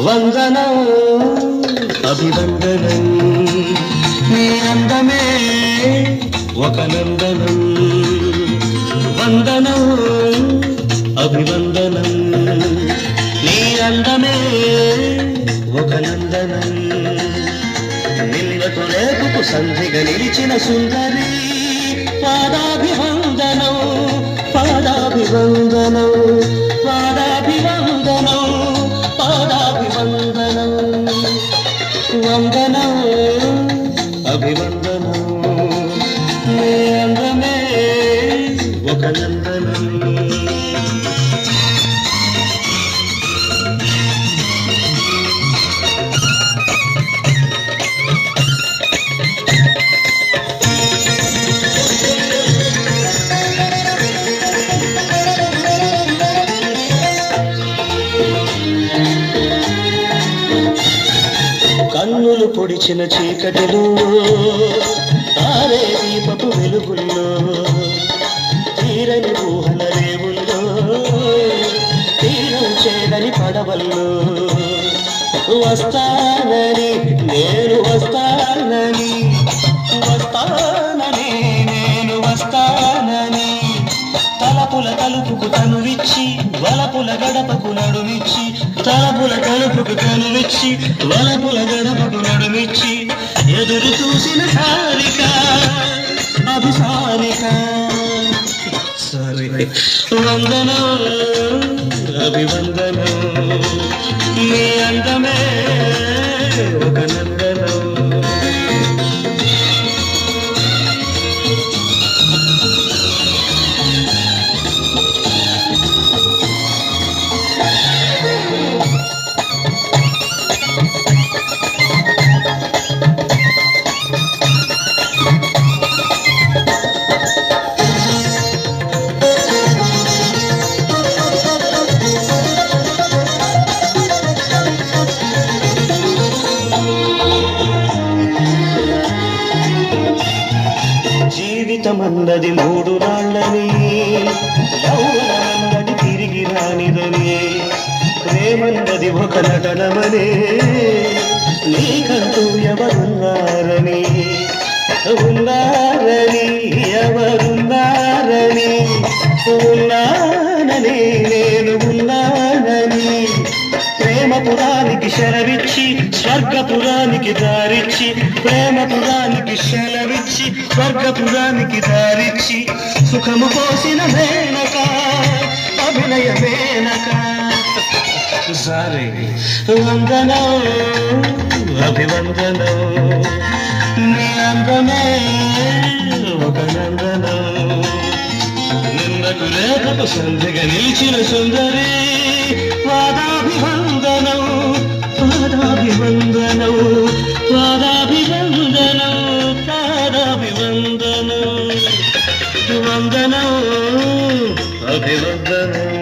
వందనం అభివందనం నీ అందమే ఒక నందనం వందనం అభివందనం నీ అందమే ఒక నందనం నిన్నకు రేపుకు సంధిగా నిలిచిన సుందరి పాదాభివందనం పాదాభివందనం పాదాభివందనం పాదాభివందనం వందనం అభివందనం నీ అందమే ఒక నందనం కన్నులు పొడిచిన చీకటిలో తారే దీపపు వెలుగుల్లో తీరని ఊహల రేవుల్లో తీరం చేరని పడవల్లో వస్తానని నేను వస్తానని వస్తానని నేను వస్తానని తలపుల తలుపుకు తనువిచ్చి వలపుల గడపకు నడుమిచ్చి తలపుల తలుపుకు తనువిచ్చి వలపుల గడపకు నడుమిచ్చి ఎదురు చూసిన సారిక అభిసారిక సరే వందనం అభివందనం నీ అందమే ఒక నందనం జీవితమన్నది మూడు నాళ్ళని యౌవనమన్నది తిరిగి రానిదని ప్రేమన్నది ఒక నటనమనే నీకంటూ ఎవరున్నారని ఉన్నారని ఎవరున్నారని ఉన్నానని నేను ఉన్నానని ప్రేమపురానికి శరవిచ్చి స్వర్గపురానికి దారిచ్చి ప్రేమపురానికి శరవిచ్చి స్వర్గపురానికి దారిచ్చి సుఖము పోసిన మేనక అభినయ మేనక సారీ వందనం అభివందనం నీ అందమే ఒక నందనం నిన్నకు రేపకు సంధిగా నిలిచిన సుందరి పాదాభివందనం పాదాభివందనం పాదాభివందనం పాదాభివందనం వందనం అభివందనం